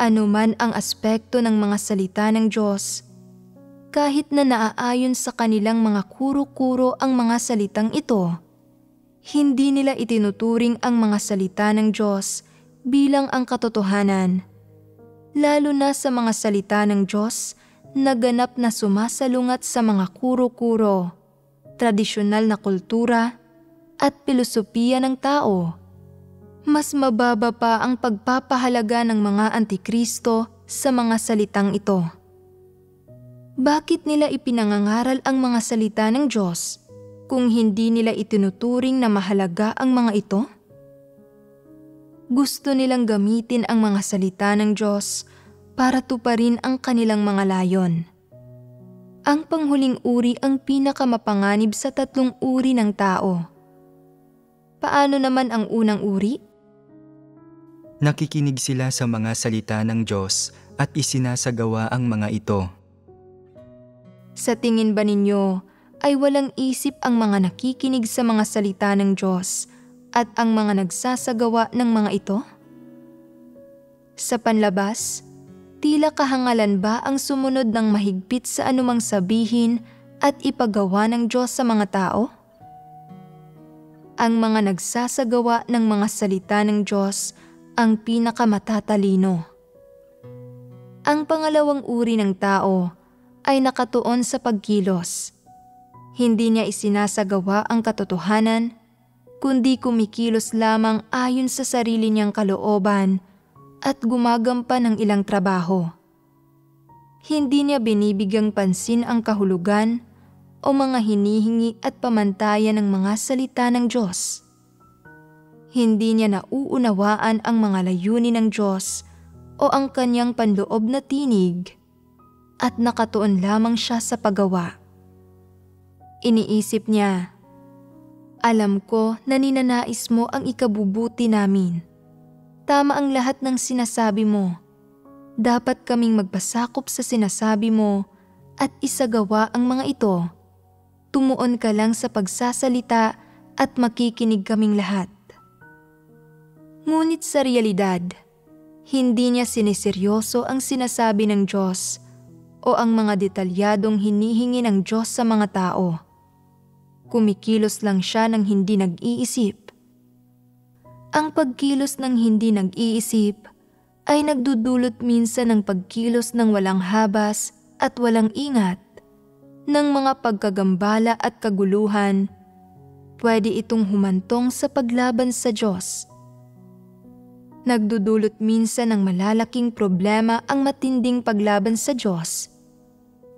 Ano man ang aspekto ng mga salita ng Diyos, kahit na naaayon sa kanilang mga kuro-kuro ang mga salitang ito, hindi nila itinuturing ang mga salita ng Diyos bilang ang katotohanan, lalo na sa mga salita ng Diyos na ganap na sumasalungat sa mga kuro-kuro, tradisyonal na kultura at pilosopiya ng tao. Mas mababa pa ang pagpapahalaga ng mga antikristo sa mga salitang ito. Bakit nila ipinangangaral ang mga salita ng Diyos kung hindi nila itinuturing na mahalaga ang mga ito? Gusto nilang gamitin ang mga salita ng Diyos para tuparin ang kanilang mga layon. Ang panghuling uri ang pinakamapanganib sa 3 uri ng tao. Paano naman ang unang uri? Nakikinig sila sa mga salita ng Diyos at isinasagawa ang mga ito. Sa tingin ba ninyo ay walang isip ang mga nakikinig sa mga salita ng Diyos at ang mga nagsasagawa ng mga ito? Sa panlabas, tila kahangalan ba ang sumunod ng mahigpit sa anumang sabihin at ipagawa ng Diyos sa mga tao? Ang mga nagsasagawa ng mga salita ng Diyos ang pinakamatatalino. Ang pangalawang uri ng tao ay nakatuon sa pagkilos. Hindi niya isinasagawa ang katotohanan, kundi kumikilos lamang ayon sa sarili niyang kalooban at gumagampan ng ilang trabaho. Hindi niya binibigyang pansin ang kahulugan o mga hinihingi at pamantayan ng mga salita ng Diyos. Hindi niya nauunawaan ang mga layunin ng Diyos o ang kanyang panloob na tinig at nakatuon lamang siya sa paggawa. Iniisip niya, alam ko na ninanais mo ang ikabubuti namin. Tama ang lahat ng sinasabi mo. Dapat kaming magpasakop sa sinasabi mo at isagawa ang mga ito. Tumuon ka lang sa pagsasalita at makikinig kaming lahat. Ngunit sa realidad, hindi niya siniseryoso ang sinasabi ng Diyos o ang mga detalyadong hinihingi ng Diyos sa mga tao. Kumikilos lang siya ng hindi nag-iisip. Ang pagkilos ng hindi nag-iisip ay nagdudulot minsan ng pagkilos ng walang habas at walang ingat, ng mga pagkagambala at kaguluhan. Pwede itong humantong sa paglaban sa Diyos. Nagdudulot minsan ng malalaking problema ang matinding paglaban sa Diyos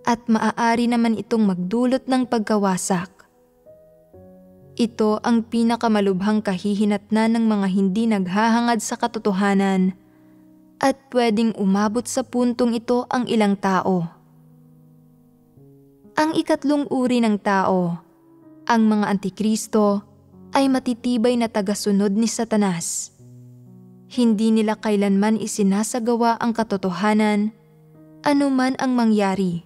at maaari naman itong magdulot ng pagkawasak. Ito ang pinakamalubhang kahihinatnan ng mga hindi naghahangad sa katotohanan at pwedeng umabot sa puntong ito ang ilang tao. Ang ikatlong uri ng tao, ang mga antikristo, ay matitibay na tagasunod ni Satanas. Hindi nila kailanman isinasagawa ang katotohanan, anuman ang mangyari.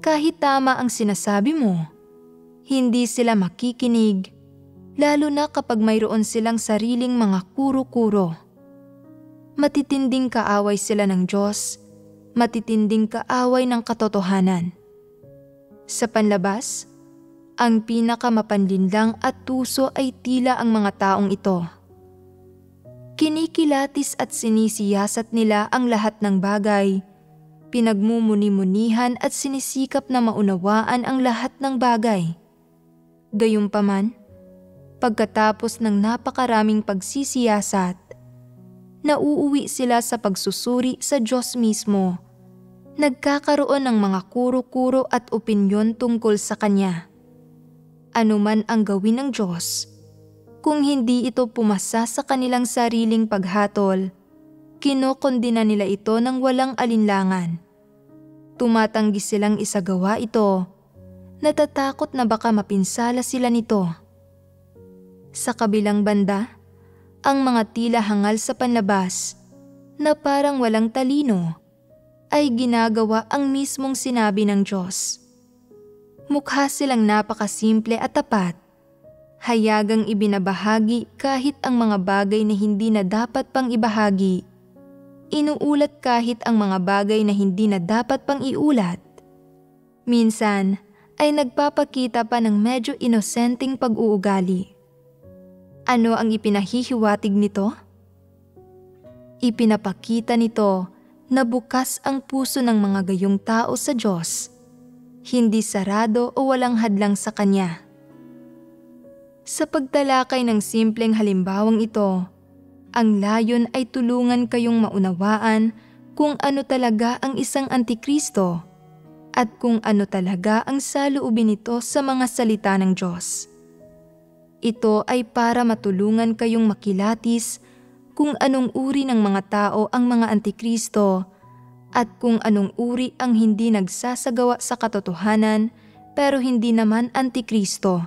Kahit tama ang sinasabi mo, hindi sila makikinig, lalo na kapag mayroon silang sariling mga kuro-kuro. Matitinding kaaway sila ng Diyos, matitinding kaaway ng katotohanan. Sa panlabas, ang pinakamapanlinlang at tuso ay tila ang mga taong ito. Kinikilatis at sinisiyasat nila ang lahat ng bagay, pinagmumuni-munihan at sinisikap na maunawaan ang lahat ng bagay. Gayunpaman, pagkatapos ng napakaraming pagsisiyasat, nauuwi sila sa pagsusuri sa Diyos mismo, nagkakaroon ng mga kuro-kuro at opinyon tungkol sa Kanya. Anuman ang gawin ng Diyos, kung hindi ito pumasa sa kanilang sariling paghatol, kinokondena nila ito ng walang alinlangan. Tumatanggi silang isagawa ito, natatakot na baka mapinsala sila nito. Sa kabilang banda, ang mga tila hangal sa panlabas, na parang walang talino, ay ginagawa ang mismong sinabi ng Diyos. Mukha silang napakasimple at tapat, hayagang ibinabahagi kahit ang mga bagay na hindi na dapat pang ibahagi. Inuulat kahit ang mga bagay na hindi na dapat pang iulat. Minsan ay nagpapakita pa ng medyo inosenteng pag-uugali. Ano ang ipinahihiwatig nito? Ipinapakita nito na bukas ang puso ng mga gayong tao sa Diyos, hindi sarado o walang hadlang sa Kanya. Sa pagtalakay ng simpleng halimbawang ito, ang layon ay tulungan kayong maunawaan kung ano talaga ang isang antikristo at kung ano talaga ang saloobin nito sa mga salita ng Diyos. Ito ay para matulungan kayong makilatis kung anong uri ng mga tao ang mga antikristo at kung anong uri ang hindi nagsasagawa sa katotohanan pero hindi naman antikristo.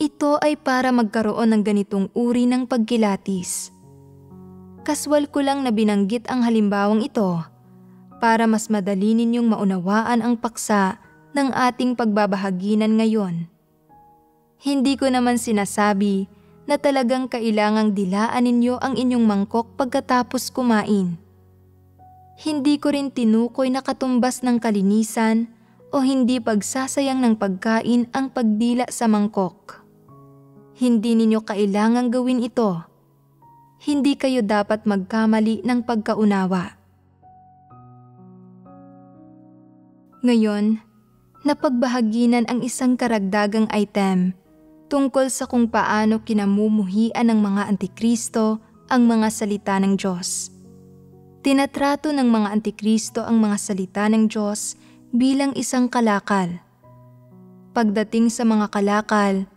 Ito ay para magkaroon ng ganitong uri ng pagkilatis. Kaswal ko lang na binanggit ang halimbawang ito para mas madali ninyong maunawaan ang paksa ng ating pagbabahaginan ngayon. Hindi ko naman sinasabi na talagang kailangang dilaan ninyo ang inyong mangkok pagkatapos kumain. Hindi ko rin tinukoy na katumbas ng kalinisan o hindi pagsasayang ng pagkain ang pagdila sa mangkok. Hindi ninyo kailangang gawin ito. Hindi kayo dapat magkamali ng pagkaunawa. Ngayon, napagbahaginan ang isang karagdagang item tungkol sa kung paano kinamumuhian ng mga antikristo ang mga salita ng Diyos. Tinatrato ng mga antikristo ang mga salita ng Diyos bilang isang kalakal. Pagdating sa mga kalakal,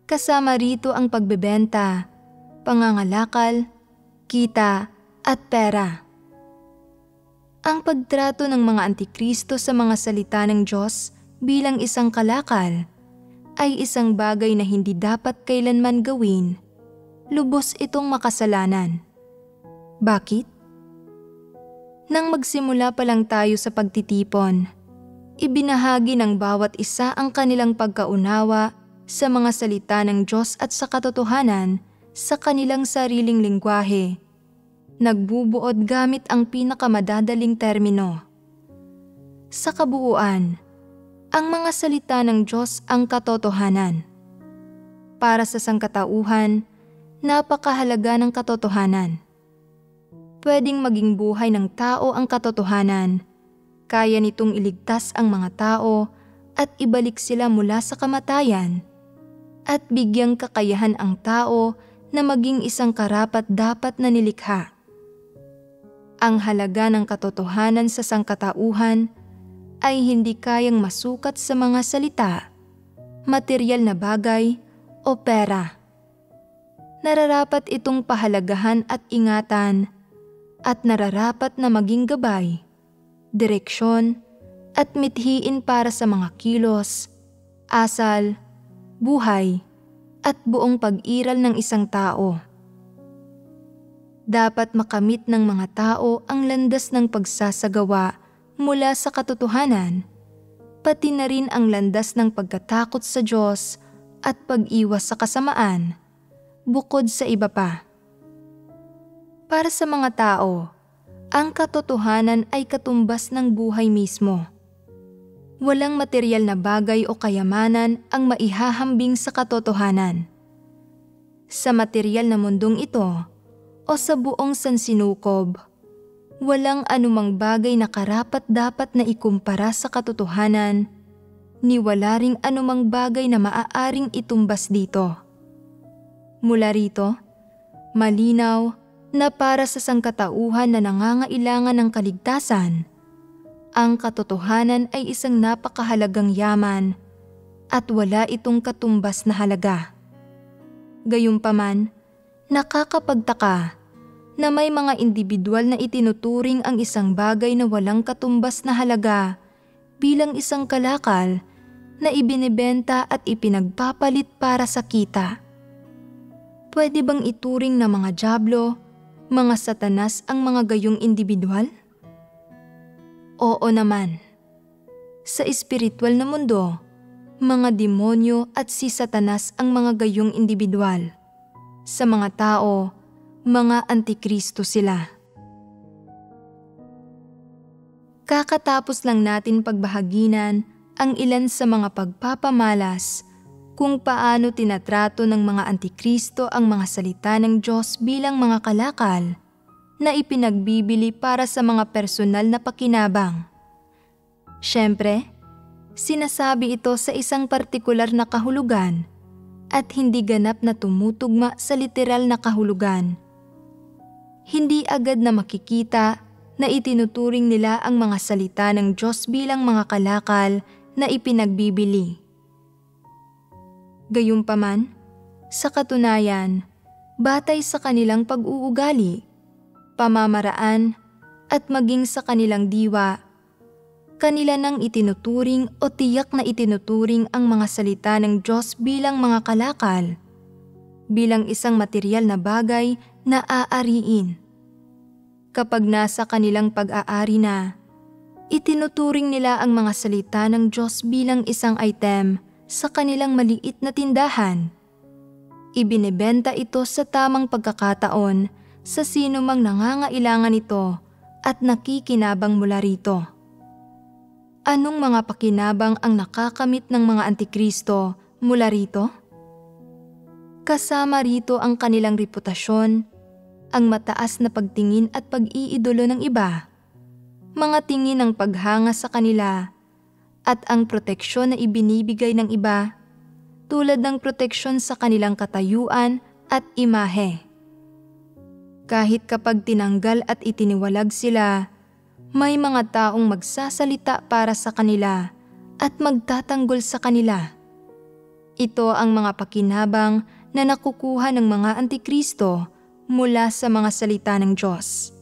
kasama rito ang pagbebenta, pangangalakal, kita, at pera. Ang pagtrato ng mga antikristo sa mga salita ng Diyos bilang isang kalakal ay isang bagay na hindi dapat kailanman gawin. Lubos itong makasalanan. Bakit? Nang magsimula pa lang tayo sa pagtitipon, ibinahagi ng bawat isa ang kanilang pagkaunawa sa mga salita ng Diyos at sa katotohanan sa kanilang sariling lengguwahe. Nagbubuod gamit ang pinakamadadaling termino. Sa kabuuan, ang mga salita ng Diyos ang katotohanan. Para sa sangkatauhan, napakahalaga ng katotohanan. Pwedeng maging buhay ng tao ang katotohanan. Kaya nitong iligtas ang mga tao at ibalik sila mula sa kamatayan at bigyang kakayahan ang tao na maging isang karapat-dapat na nilikha. Ang halaga ng katotohanan sa sangkatauhan ay hindi kayang masukat sa mga salita, materyal na bagay o pera. Nararapat itong pahalagahan at ingatan at nararapat na maging gabay, direksyon at mithiin para sa mga kilos, asal, buhay at buong pag-iral ng isang tao. Dapat makamit ng mga tao ang landas ng pagsasagawa mula sa katotohanan, pati na rin ang landas ng pagkatakot sa Diyos at pag-iwas sa kasamaan, bukod sa iba pa. Para sa mga tao, ang katotohanan ay katumbas ng buhay mismo. Walang materyal na bagay o kayamanan ang maihahambing sa katotohanan. Sa materyal na mundong ito, o sa buong sansinukob, walang anumang bagay na karapat-dapat na ikumpara sa katotohanan, ni wala ring anumang bagay na maaaring itumbas dito. Mula rito, malinaw na para sa sangkatauhan na nangangailangan ng kaligtasan, ang katotohanan ay isang napakahalagang yaman at wala itong katumbas na halaga. Gayunpaman, nakakapagtaka na may mga individual na itinuturing ang isang bagay na walang katumbas na halaga bilang isang kalakal na ibinebenta at ipinagpapalit para sa kita. Pwede bang ituring na mga dyablo, mga satanas ang mga gayong individual? Oo naman. Sa espiritual na mundo, mga demonyo at si Satanas ang mga gayong individual. Sa mga tao, mga antikristo sila. Kakatapos lang natin pagbahaginan ang ilan sa mga pagpapamalas kung paano tinatrato ng mga antikristo ang mga salita ng Diyos bilang mga kalakal na ipinagbibili para sa mga personal na pakinabang. Siyempre, sinasabi ito sa isang partikular na kahulugan at hindi ganap na tumutugma sa literal na kahulugan. Hindi agad na makikita na itinuturing nila ang mga salita ng Diyos bilang mga kalakal na ipinagbibili. Gayunpaman, sa katunayan, batay sa kanilang pag-uugali, pamamaraan at maging sa kanilang diwa, kanila nang itinuturing o tiyak na itinuturing ang mga salita ng Diyos bilang mga kalakal, bilang isang materyal na bagay na aariin. Kapag nasa kanilang pag-aari na, itinuturing nila ang mga salita ng Diyos bilang isang item sa kanilang maliit na tindahan. Ibinebenta ito sa tamang pagkakataon sa sino mang nangangailangan nito at nakikinabang mula rito. Anong mga pakinabang ang nakakamit ng mga antikristo mula rito? Kasama rito ang kanilang reputasyon, ang mataas na pagtingin at pag-iidolo ng iba, mga tingin ng paghanga sa kanila, at ang proteksyon na ibinibigay ng iba, tulad ng proteksyon sa kanilang katayuan at imahe. Kahit kapag tinanggal at itiniwalag sila, may mga taong magsasalita para sa kanila at magtatanggol sa kanila. Ito ang mga pakinabang na nakukuha ng mga antikristo mula sa mga salita ng Diyos.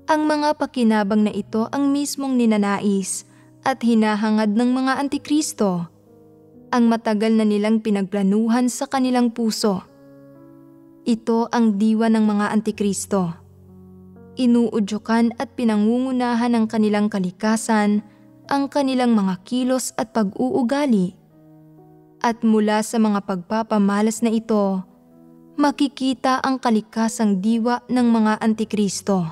Ang mga pakinabang na ito ang mismong ninanais at hinahangad ng mga antikristo, ang matagal na nilang pinagplanuhan sa kanilang puso. Ito ang diwa ng mga antikristo. Inuudyukan at pinangungunahan ng kanilang kalikasan ang kanilang mga kilos at pag-uugali. At mula sa mga pagpapamalas na ito, makikita ang kalikasang diwa ng mga antikristo.